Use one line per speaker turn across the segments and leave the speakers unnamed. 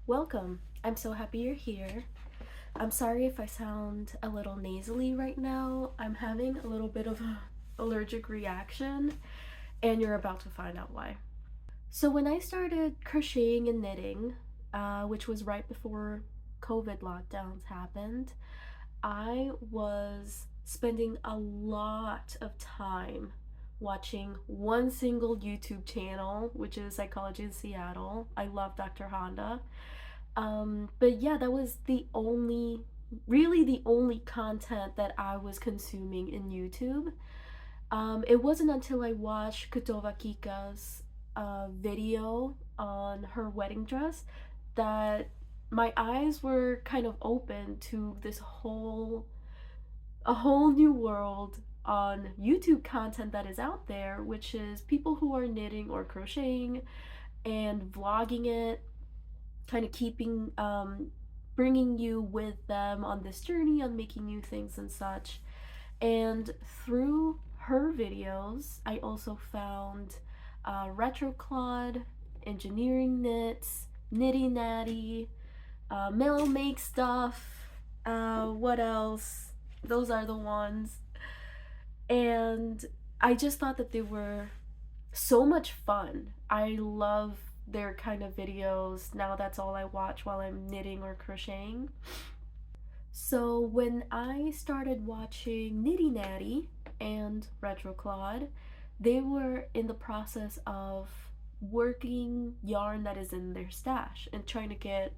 Welcome. I'm so happy you're here. I'm sorry if I sound a little nasally right now. I'm having a little bit of an allergic reaction, and you're about to find out why. So, when I started crocheting and knitting, which was right before COVID lockdowns happened, I was spending a lot of time watching one single YouTube channel, which is Psychology in Seattle. I love Dr. Honda. But yeah, that was really the only content that I was consuming in YouTube. It wasn't until I watched Kutova Kika's video on her wedding dress that my eyes were kind of open to a whole new world on YouTube content that is out there, which is people who are knitting or crocheting and vlogging it, kind of bringing you with them on this journey on making new things and such. And through her videos, I also found Retroclod, Engineering Knits, Nitty Natty, Mel Make Stuff, what else? Those are the ones. And I just thought that they were so much fun. I love their kind of videos. Now that's all I watch while I'm knitting or crocheting. So when I started watching Nitty Natty and Retroclod, they were in the process of working yarn that is in their stash and trying to get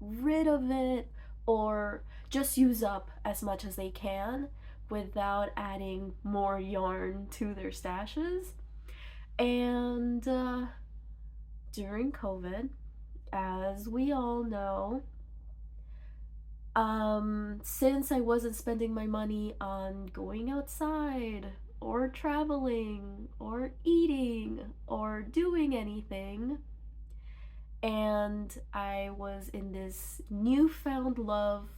rid of it or just use up as much as they can without adding more yarn to their stashes. And during COVID, as we all know, since I wasn't spending my money on going outside or traveling or eating or doing anything, and I was in this newfound love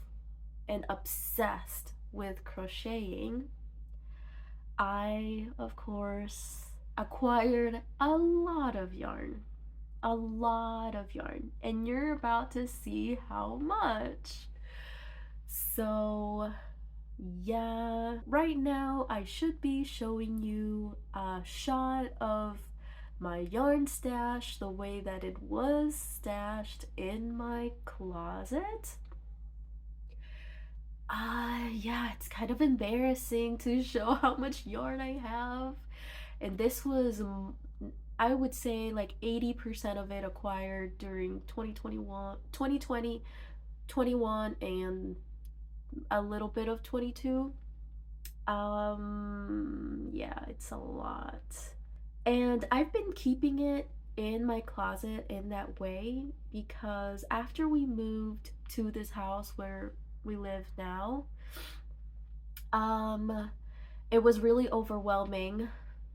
and obsessed with crocheting, I, of course, acquired a lot of yarn. A lot of yarn. And you're about to see how much. So, yeah, right now I should be showing you a shot of my yarn stash the way that it was stashed in my closet. Yeah, it's kind of embarrassing to show how much yarn I have. And this was, I would say, like 80% of it acquired during 2020, 21, and a little bit of 22. Yeah, it's a lot. And I've been keeping it in my closet in that way because after we moved to this house where we live now, um, it was really overwhelming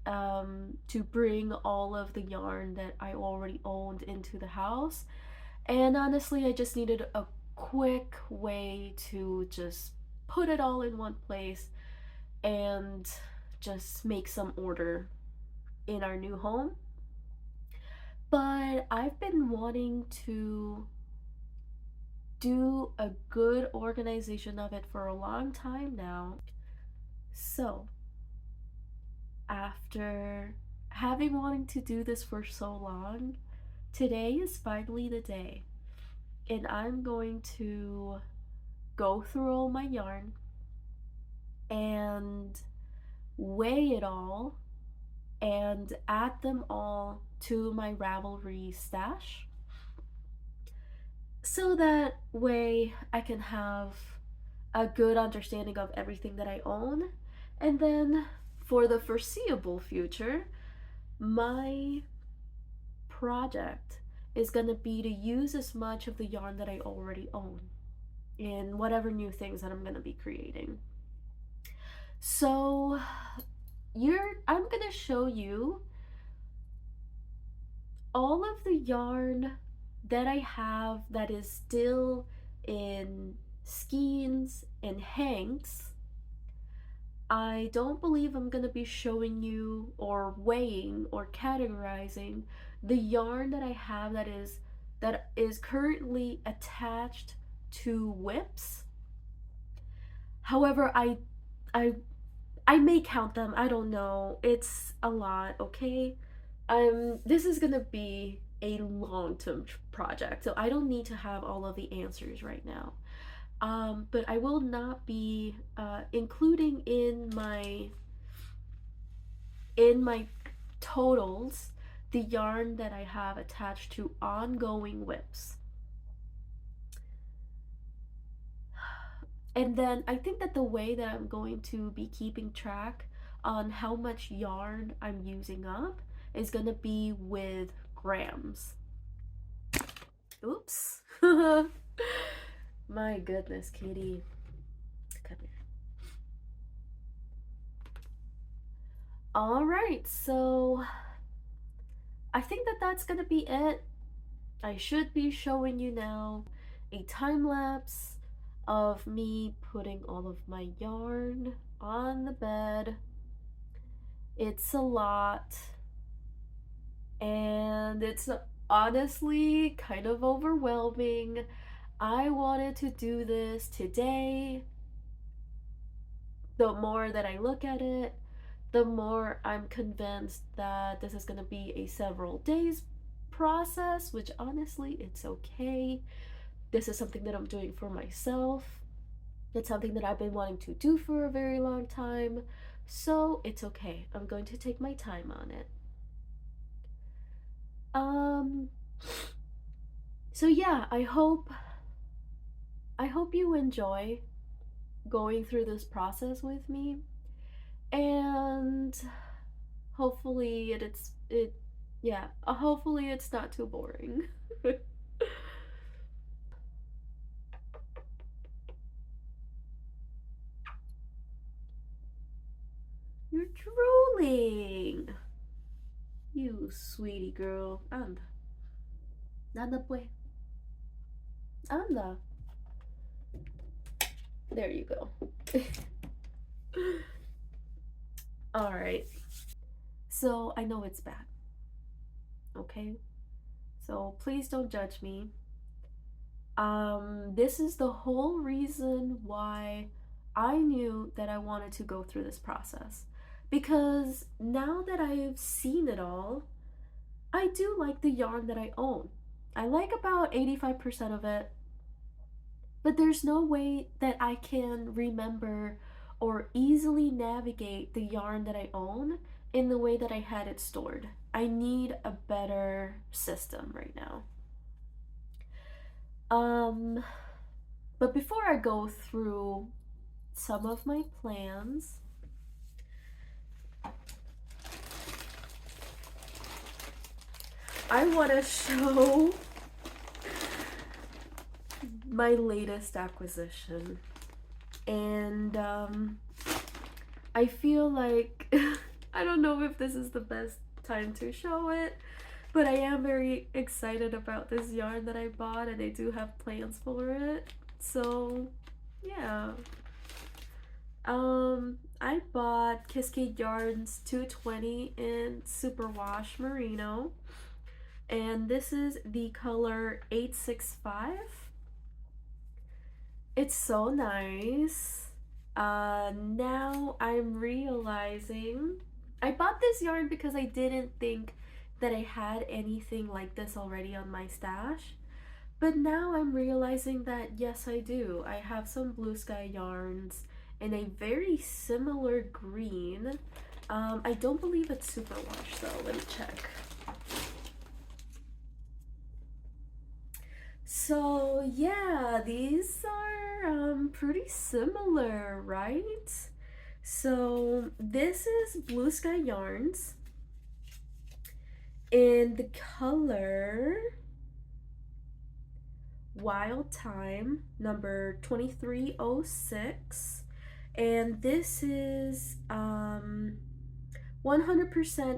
to bring all of the yarn that I already owned into the house. And honestly, I just needed a quick way to just put it all in one place and just make some order in our new home. But I've been wanting to do a good organization of it for a long time now. So, after having wanting to do this for so long, today is finally the day. And I'm going to go through all my yarn and weigh it all and add them all to my Ravelry stash so that way I can have a good understanding of everything that I own. And then for the foreseeable future, my project is going to be to use as much of the yarn that I already own in whatever new things that I'm going to be creating. So I'm going to show you all of the yarn that I have that is still in skeins and hanks. I don't believe I'm going to be showing you or weighing or categorizing the yarn that I have that is that is currently attached to whips. However, I I may count them. I don't know. It's a lot, okay? This is gonna be a long-term project, so I don't need to have all of the answers right now. But I will not be including in my totals the yarn that I have attached to ongoing whips. And then I think that the way that I'm going to be keeping track on how much yarn I'm using up is going to be with grams. Oops. My goodness, Katie. Come here. All right, so I think that that's going to be it. I should be showing you now a time lapse of me putting all of my yarn on the bed. It's a lot, and it's honestly kind of overwhelming. I wanted to do this today. The more that I look at it, the more I'm convinced that this is going to be a several days process, which honestly, it's okay. This is something that I'm doing for myself. It's something that I've been wanting to do for a very long time. So it's okay. I'm going to take my time on it. Um so yeah, I hope you enjoy going through this process with me, and hopefully hopefully it's not too boring. You're drooling. You sweetie girl. Anda. Anda pues. Anda. There you go. All right. So I know it's bad. Okay? So please don't judge me. This is the whole reason why I knew that I wanted to go through this process. Because now that I've seen it all, I do like the yarn that I own. I like about 85% of it, but there's no way that I can remember or easily navigate the yarn that I own in the way that I had it stored. I need a better system right now. Um, but before I go through some of my plans, I want to show my latest acquisition. And I feel like I don't know if this is the best time to show it, but I am very excited about this yarn that I bought, and I do have plans for it. So, yeah. I bought Cascade Yarns 220 in Superwash Merino, and this is the color 865. It's so nice. Now I'm realizing I bought this yarn because I didn't think that I had anything like this already on my stash. But now I'm realizing that yes, I do. I have some blue sky yarns in a very similar green. I don't believe it's superwash though. Let me check. So yeah, these are pretty similar, right? So this is Blue Sky Yarns in the color Wild Time number 2306, and this is 100%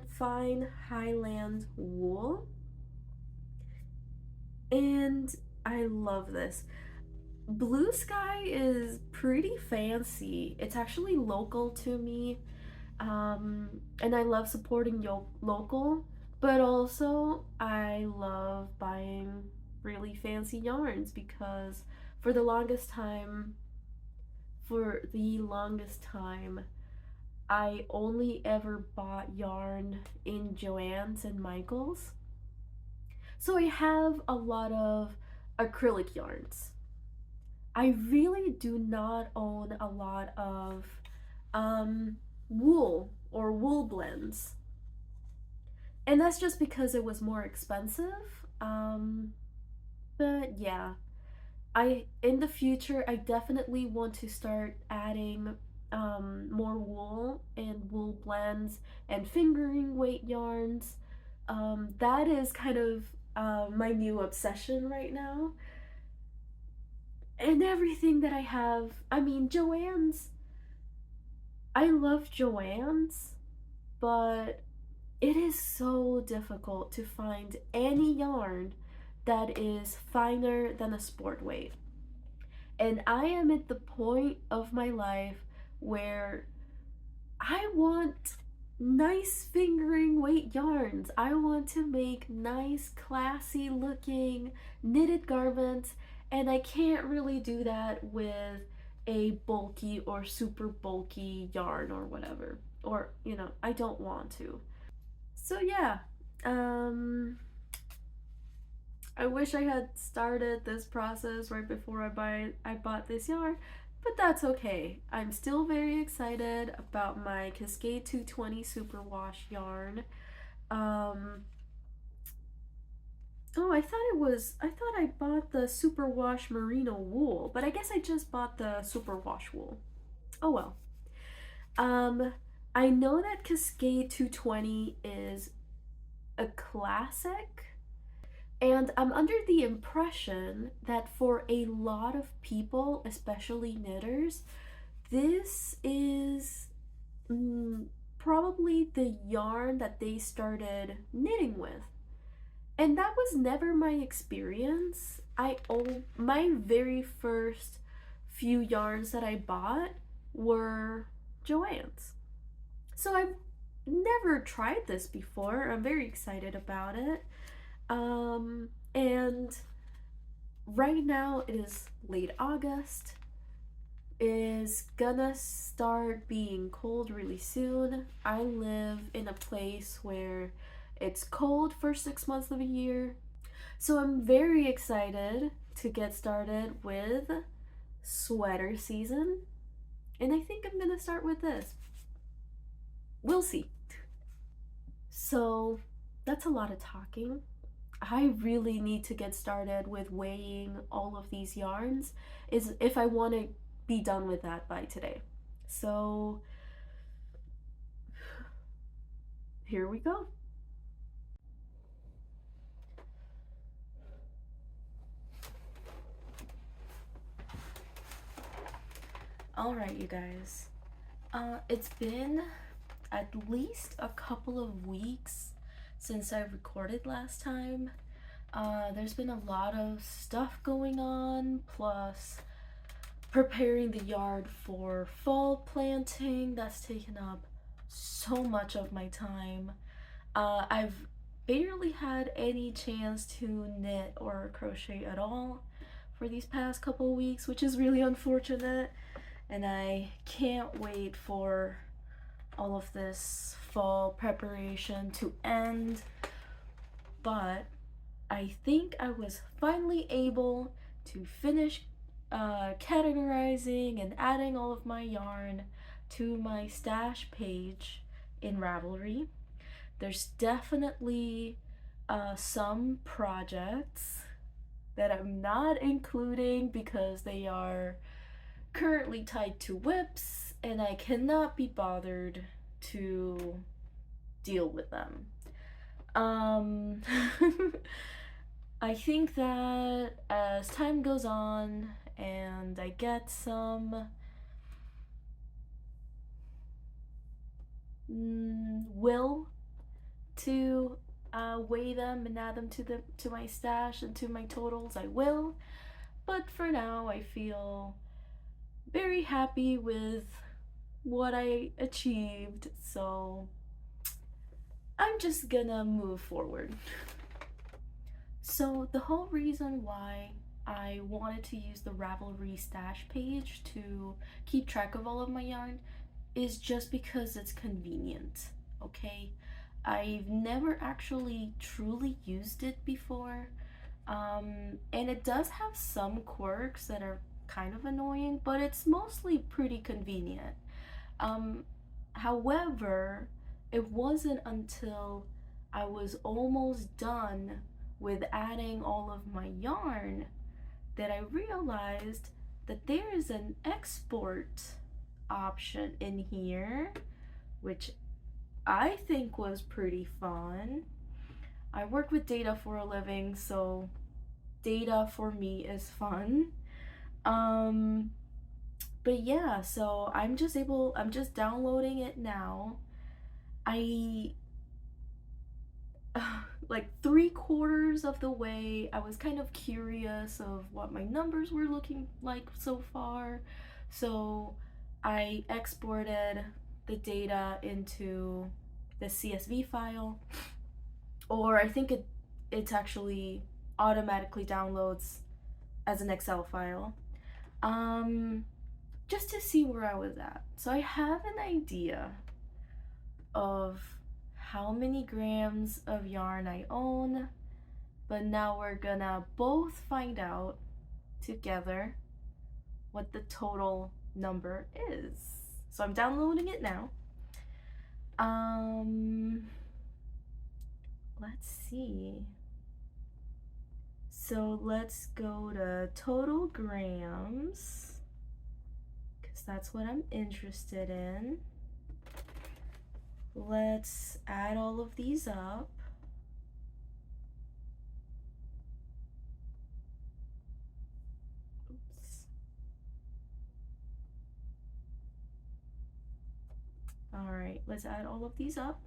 fine Highland wool, and I love this. Blue Sky is pretty fancy. It's actually local to me, and I love supporting local, but also I love buying really fancy yarns because for the longest time, for the longest time, I only ever bought yarn in Joann's and Michael's. So I have a lot of acrylic yarns. I really do not own a lot of um, wool or wool blends. And that's just because it was more expensive. But yeah, I in the future I definitely want to start adding more wool and wool blends and fingering weight yarns. That is kind of my new obsession right now. And everything that I have, I mean, Joann's, I love Joann's, but it is so difficult to find any yarn that is finer than a sport weight. And I am at the point of my life where I want nice fingering weight yarns. I want to make nice, classy looking knitted garments, and I can't really do that with a bulky or super bulky yarn or whatever. Or, I don't want to. So, yeah. Um, I wish I had started this process right before I bought this yarn, but that's okay. I'm still very excited about my Cascade 220 Superwash yarn. Um, oh, I thought I bought the Superwash Merino wool, but I guess I just bought the Superwash wool. Oh well. Um, I know that Cascade 220 is a classic. And I'm under the impression that for a lot of people, especially knitters, this is probably the yarn that they started knitting with. And that was never my experience. My very first few yarns that I bought were Joann's. So I've never tried this before. I'm very excited about it. And right now it is late August. It is gonna start being cold really soon. I live in a place where it's cold for 6 months of the year. So I'm very excited to get started with sweater season. And I think I'm gonna start with this. We'll see. So that's a lot of talking. I really need to get started with weighing all of these yarns is if I want to be done with that by today. So here we go. All right, you guys. It's been at least a couple of weeks since I recorded last time. There's been a lot of stuff going on, plus preparing the yard for fall planting. That's taken up so much of my time. I've barely had any chance to knit or crochet at all for these past couple of weeks, which is really unfortunate. And I can't wait for all of this fall preparation to end. But I think I was finally able to finish categorizing and adding all of my yarn to my stash page in Ravelry. There's definitely some projects that I'm not including because they are currently tied to whips and I cannot be bothered to deal with them. I think that as time goes on and I get some will to weigh them and add them to my stash and to my totals, I will. But for now, I feel very happy with what I achieved, so I'm just gonna move forward. So the whole reason why I wanted to use the Ravelry stash page to keep track of all of my yarn is just because it's convenient, okay? I've never actually truly used it before, and it does have some quirks that are kind of annoying, but it's mostly pretty convenient. Um, However, it wasn't until I was almost done with adding all of my yarn that I realized that there is an export option in here, which I think was pretty fun. I work with data for a living, so data for me is fun. Um, but yeah, so I'm just downloading it now. I like 3/4 of the way, I was kind of curious of what my numbers were looking like so far. So I exported the data into the CSV file, or I think it's actually automatically downloads as an Excel file. Um, just to see where I was at. So I have an idea of how many grams of yarn I own, but now we're gonna both find out together what the total number is. So I'm downloading it now. Let's see. So let's go to total grams, because that's what I'm interested in. Let's add all of these up. Oops. All right, let's add all of these up.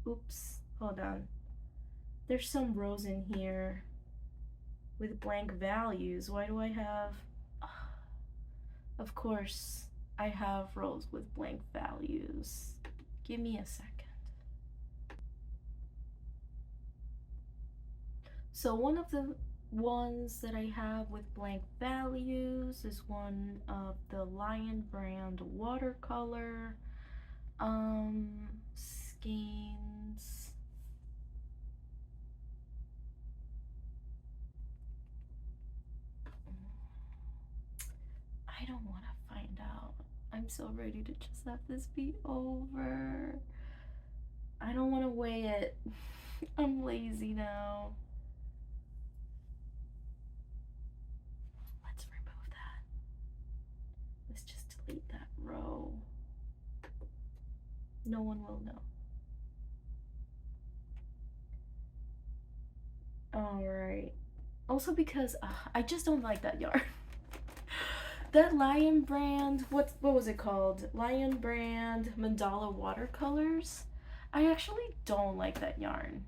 Oops, hold on. There's some rows in here with blank values. Why do I have... Of course, I have rows with blank values. Give me a second. So one of the ones that I have with blank values is one of the Lion brand watercolor skeins. I don't want to find out. I'm so ready to just have this be over. I don't want to weigh it. I'm lazy now. Let's remove that. Let's just delete that row. No one will know. Alright. Also because I just don't like that yarn. That Lion brand, what was it called? Lion brand mandala watercolors. I actually don't like that yarn.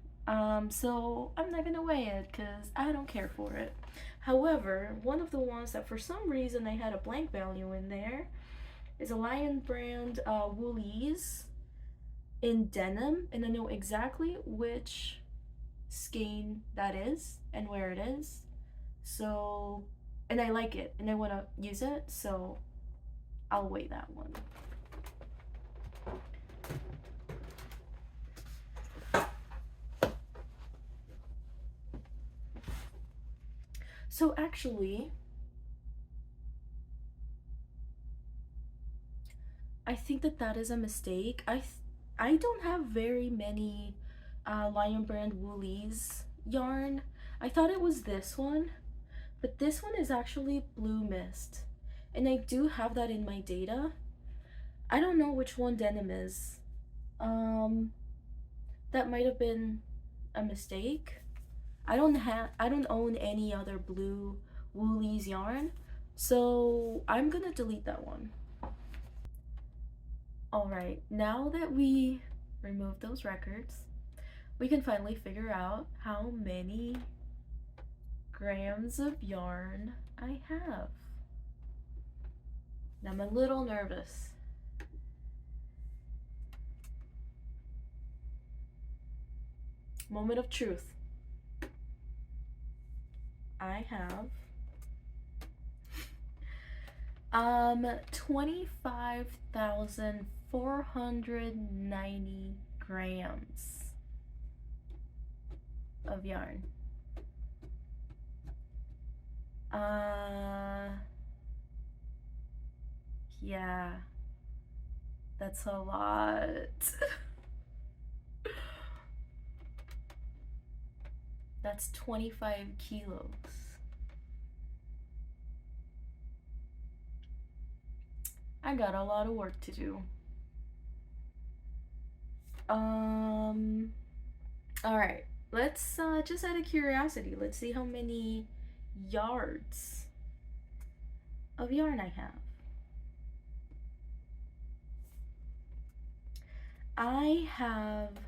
So I'm not gonna weigh it because I don't care for it. However, one of the ones that for some reason they had a blank value in there is a Lion brand woolies in denim, and I know exactly which skein that is and where it is. So, and I like it and I want to use it, so I'll weigh that one. So actually, I think that is a mistake. I don't have very many Lion brand woolies yarn. I thought it was this one, but this one is actually Blue Mist, and I do have that in my data. I don't know which one denim is. That might have been a mistake. I don't own any other blue woolies yarn, so I'm gonna delete that one. Alright, now that we removed those records, we can finally figure out how many grams of yarn I have. Now I'm a little nervous. Moment of truth. I have 25,490 grams of yarn. Yeah, that's a lot. That's 25 kilos. I got a lot of work to do. All right. Let's just out of curiosity, let's see how many yards of yarn I have. I have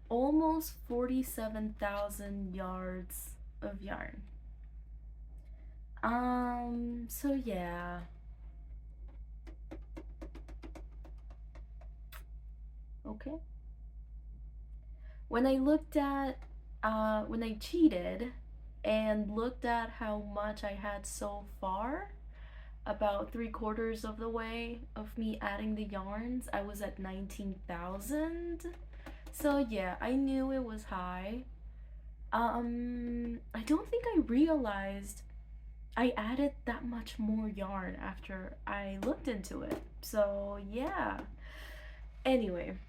almost 47,000 yards of yarn. So yeah. Okay. When I looked at, when I cheated and looked at how much I had so far, about 3/4 of the way of me adding the yarns, I was at 19,000. So yeah, I knew it was high. I don't think I realized I added that much more yarn after I looked into it. So yeah. Anyway,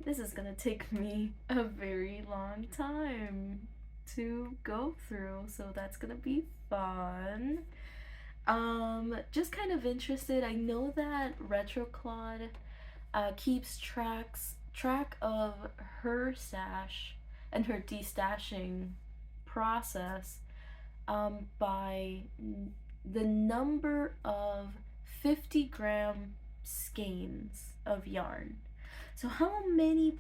this is gonna take me a very long time to go through, so that's gonna be fun. Just kind of interested. I know that RetroClaude keeps track of her stash and her destashing process by the number of 50-gram skeins of yarn. So how many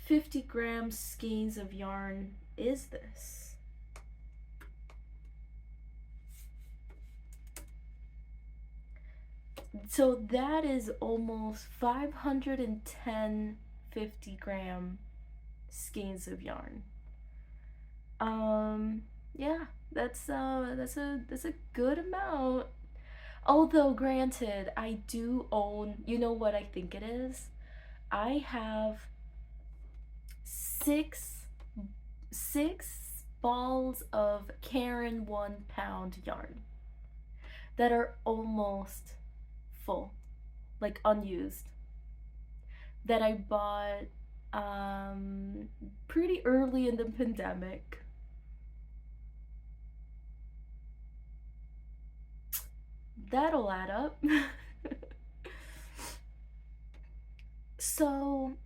50-gram skeins of yarn is this? So that is almost 510 50-gram skeins of yarn. Yeah, that's a good amount. Although granted, I do own, you know what I think it is? I have six balls of Karen 1 pound yarn that are almost full, like unused, that I bought pretty early in the pandemic. That'll add up. So,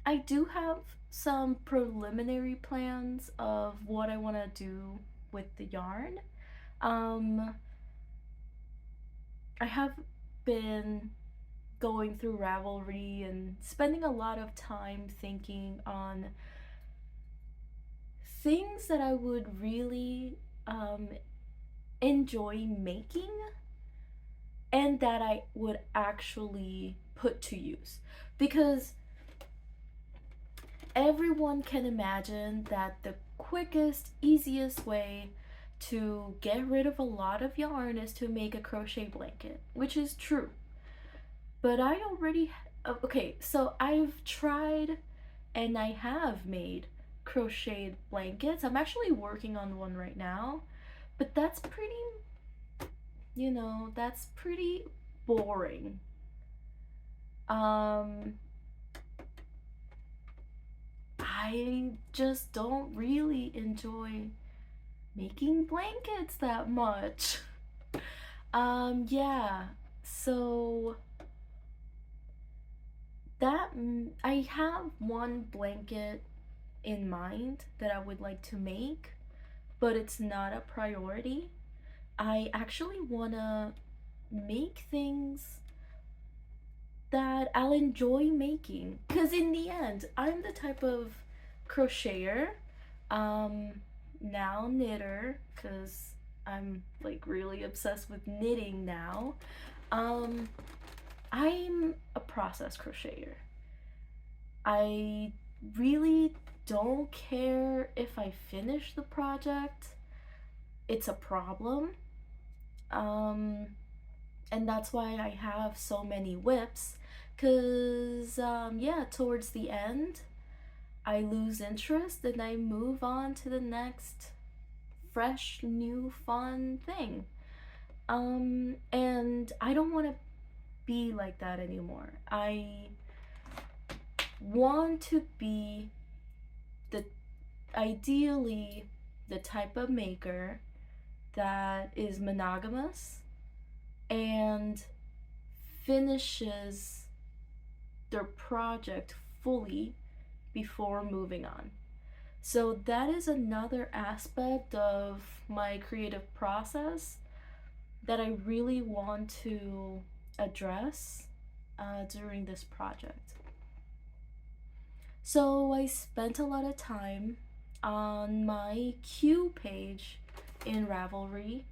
I do have some preliminary plans of what I want to do with the yarn. Um, I have been going through Ravelry and spending a lot of time thinking on things that I would really enjoy making and that I would actually put to use. Because everyone can imagine that the quickest, easiest way to get rid of a lot of yarn is to make a crochet blanket, which is true. But I already, okay, so I've tried and I have made crocheted blankets. I'm actually working on one right now, but that's pretty, that's pretty boring. I just don't really enjoy making blankets that much. Yeah, so that I have one blanket in mind that I would like to make, but it's not a priority. I actually want to make things that I'll enjoy making, because in the end, I'm the type of crocheter, now knitter, because I'm like really obsessed with knitting now. Um, I'm a process crocheter. I really don't care if I finish the project. It's a problem. Um, and that's why I have so many whips. Cause yeah, towards the end, I lose interest and I move on to the next fresh, new, fun thing. And I don't want to be like that anymore. I want to be the ideally the type of maker that is monogamous and finishes their project fully before moving on. So that is another aspect of my creative process that I really want to address during this project. So I spent a lot of time on my queue page in Ravelry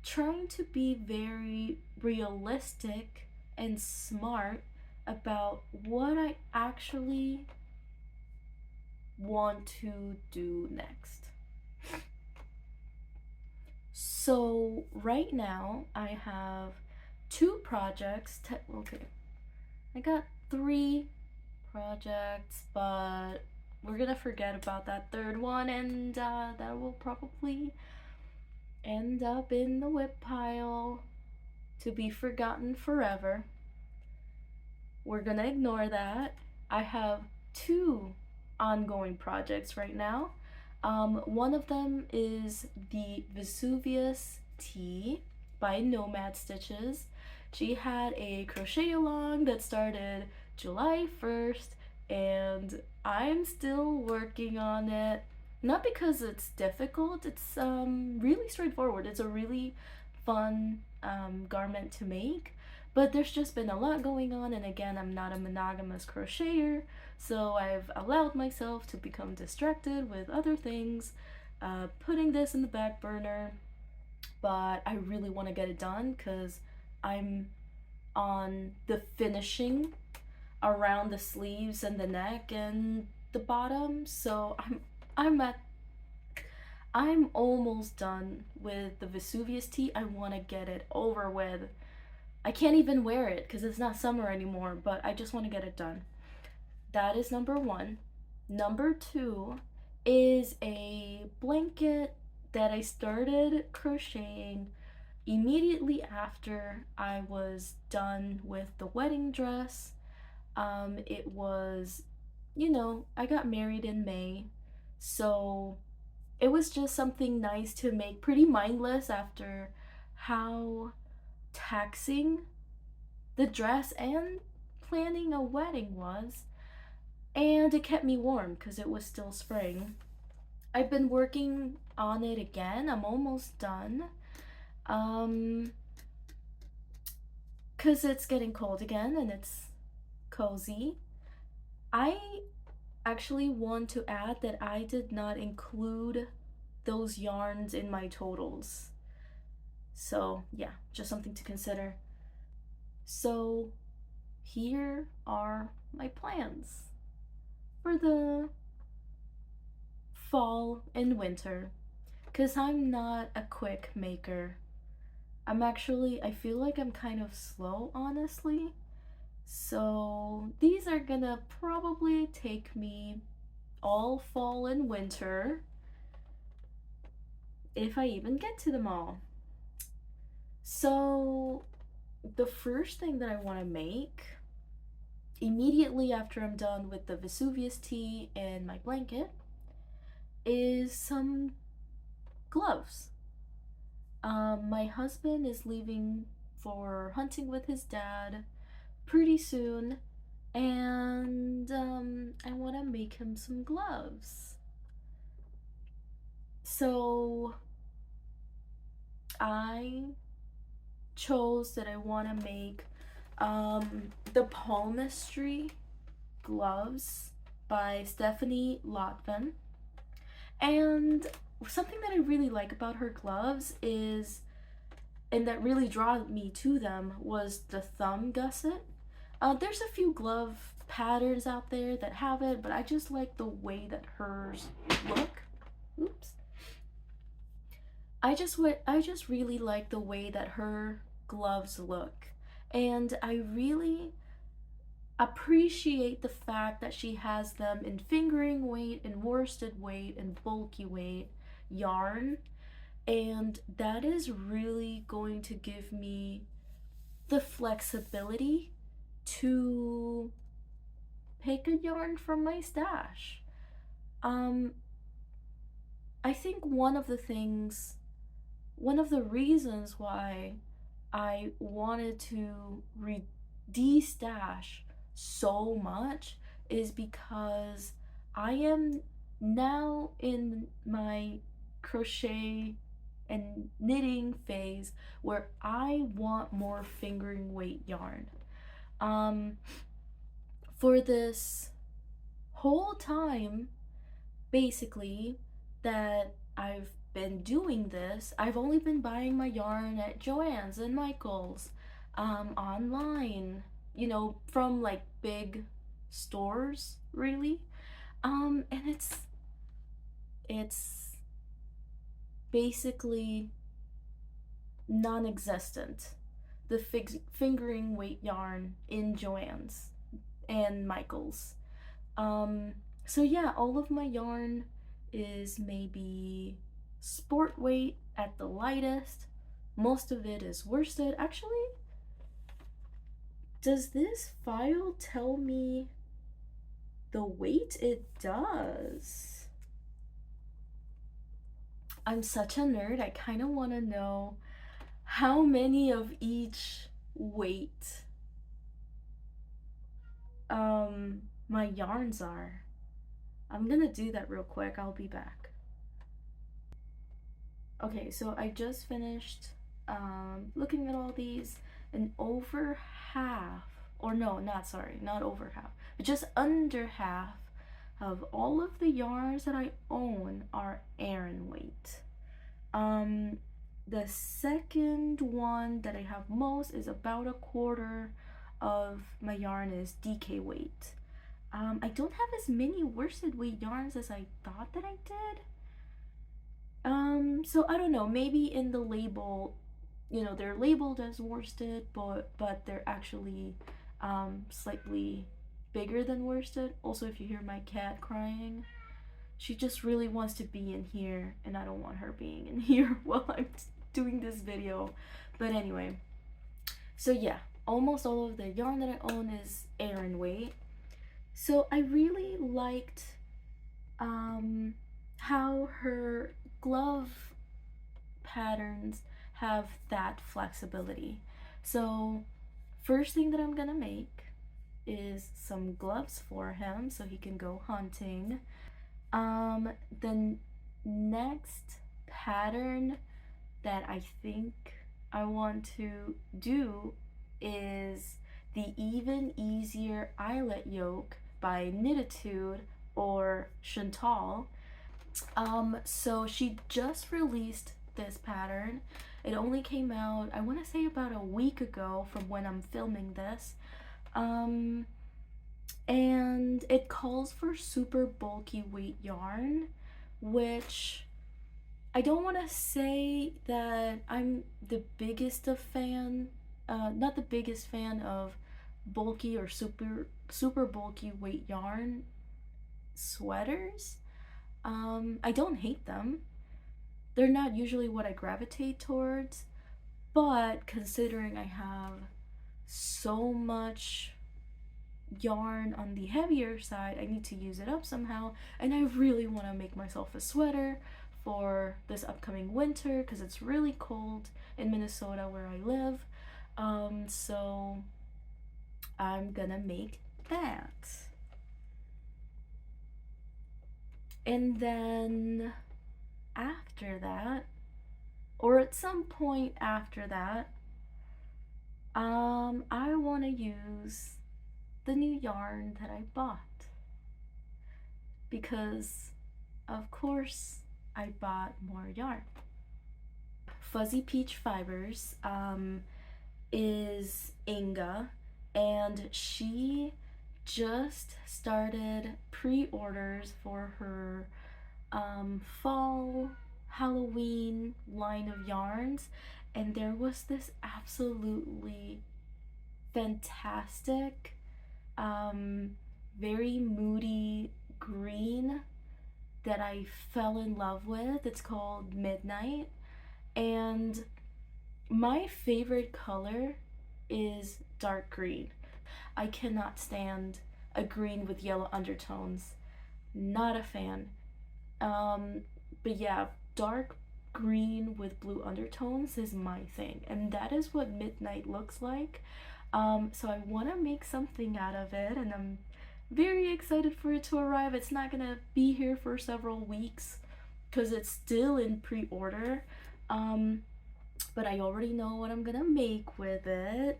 trying to be very realistic and smart about what I actually want to do next. So right now I have two projects. Okay, I got three projects, but we're gonna forget about that third one, and that will probably end up in the whip pile to be forgotten forever. We're gonna ignore that. I have two ongoing projects right now. One of them is the Vesuvius Tea by Nomad Stitches. She had a crochet along that started July 1st, and I'm still working on it. Not because it's difficult, it's really straightforward. It's a really fun garment to make, but there's just been a lot going on, and again, I'm not a monogamous crocheter, so I've allowed myself to become distracted with other things, putting this in the back burner, but I really want to get it done because I'm on the finishing around the sleeves and the neck and the bottom, so I'm at I'm almost done with the Vesuvius Tea. I want to get it over with. I can't even wear it because it's not summer anymore, but I just want to get it done. That is number one. Number two is a blanket that I started crocheting immediately after I was done with the wedding dress. It was, I got married in May, so it was just something nice to make, pretty mindless after how taxing the dress and planning a wedding was. And it kept me warm because it was still spring. I've been working on it again. I'm almost done. Um, because it's getting cold again and it's cozy. I actually want to add that I did not include those yarns in my totals. So, yeah, just something to consider. So, here are my plans for the fall and winter. Because I'm not a quick maker. I feel like I'm kind of slow, honestly. So, these are gonna probably take me all fall and winter if I even get to them all. So, the first thing that I want to make immediately after I'm done with the Vesuvius tea and my blanket is some gloves. My husband is leaving for hunting with his dad pretty soon, and I want to make him some gloves. So I chose that I want to make the palmistry gloves by Stephanie Lotvin. And something that I really like about her gloves is, and that really draw me to them, was the thumb gusset. There's a few glove patterns out there that have it, but I just like the way that hers look. Oops. I just really like the way that her gloves look. And I really appreciate the fact that she has them in fingering weight and worsted weight and bulky weight yarn, and that is really going to give me the flexibility to pick a yarn from my stash. Um, I think one of the reasons why I wanted to de-stash so much is because I am now in my crochet and knitting phase where I want more fingering weight yarn. Um, for this whole time, basically, that I've been doing this, I've only been buying my yarn at Joann's and Michael's, online, from like big stores, really. And it's basically non-existent. The fingering weight yarn in Joann's and Michael's. Um, so yeah, all of my yarn is maybe sport weight at the lightest. Most of it is worsted. Actually, does this file tell me the weight? It does. I'm such a nerd. I kind of want to know how many of each weight my yarns are. I'm gonna do that real quick. I'll be back. Okay, so I just finished looking at all these, and over half, or no, not over half, but just under half of all of the yarns that I own are Aran weight. The second one that I have most is about a quarter of my yarn is DK weight. I don't have as many worsted weight yarns as I thought that I did. So I don't know, maybe in the label, they're labeled as worsted, but they're actually slightly bigger than worsted. Also, if you hear my cat crying, she just really wants to be in here, and I don't want her being in here while I'm doing this video. But anyway, so yeah, almost all of the yarn that I own is Aran weight. So I really liked how her glove patterns have that flexibility. So first thing that I'm gonna make is some gloves for him so he can go hunting. The next pattern that I think I want to do is the Even Easier Eyelet Yoke by Knititude or Chantal. So she just released this pattern. It only came out, I want to say, about a week ago from when I'm filming this. And it calls for super bulky weight yarn, which I don't want to say that I'm the biggest of fan, not the biggest fan of bulky or super bulky weight yarn sweaters. I don't hate them. They're not usually what I gravitate towards, but considering I have so much yarn on the heavier side, I need to use it up somehow, and I really want to make myself a sweater for this upcoming winter because it's really cold in Minnesota where I live. So I'm gonna make that. And then after that, or at some point after that, I want to use the new yarn that I bought because, of course, I bought more yarn. Fuzzy Peach Fibers is Inga, and she just started pre-orders for her fall Halloween line of yarns, and there was this absolutely fantastic, um, very moody green that I fell in love with. It's called Midnight, and my favorite color is dark green. I cannot stand a green with yellow undertones. Not a fan. Um, but yeah, dark green with blue undertones is my thing, and that is what Midnight looks like. So I want to make something out of it, and I'm very excited for it to arrive. It's not gonna be here for several weeks because it's still in pre-order. Um, but I already know what I'm gonna make with it,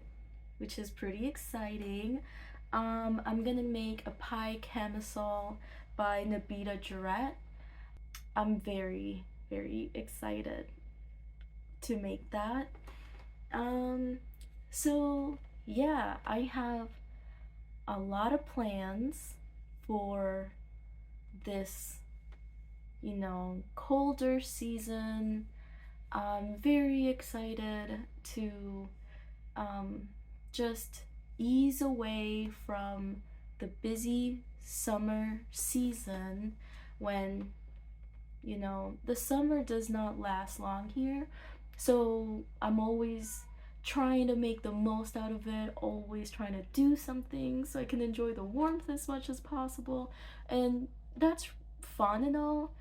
which is pretty exciting. I'm gonna make a pie camisole by Nabita Jarrett. I'm very, very excited to make that. Um, so yeah, I have a lot of plans for this, colder season. I'm very excited to um, just ease away from the busy summer season when the summer does not last long here. So I'm always trying to make the most out of it, always trying to do something so I can enjoy the warmth as much as possible. And that's fun and all,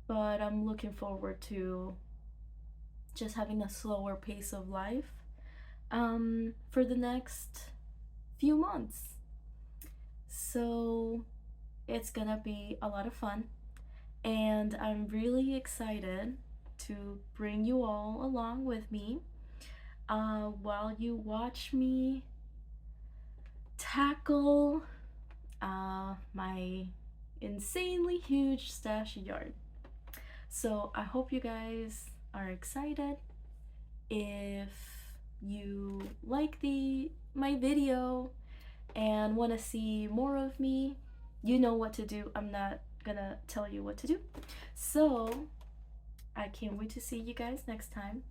but I'm looking forward to just having a slower pace of life for the next few months. So it's gonna be a lot of fun, and I'm really excited to bring you all along with me while you watch me tackle my insanely huge stash of yarn. So I hope you guys are excited. If you like my video and want to see more of me, you know what to do. I'm not gonna tell you what to do. So I can't wait to see you guys next time,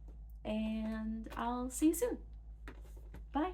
and I'll see you soon. Bye.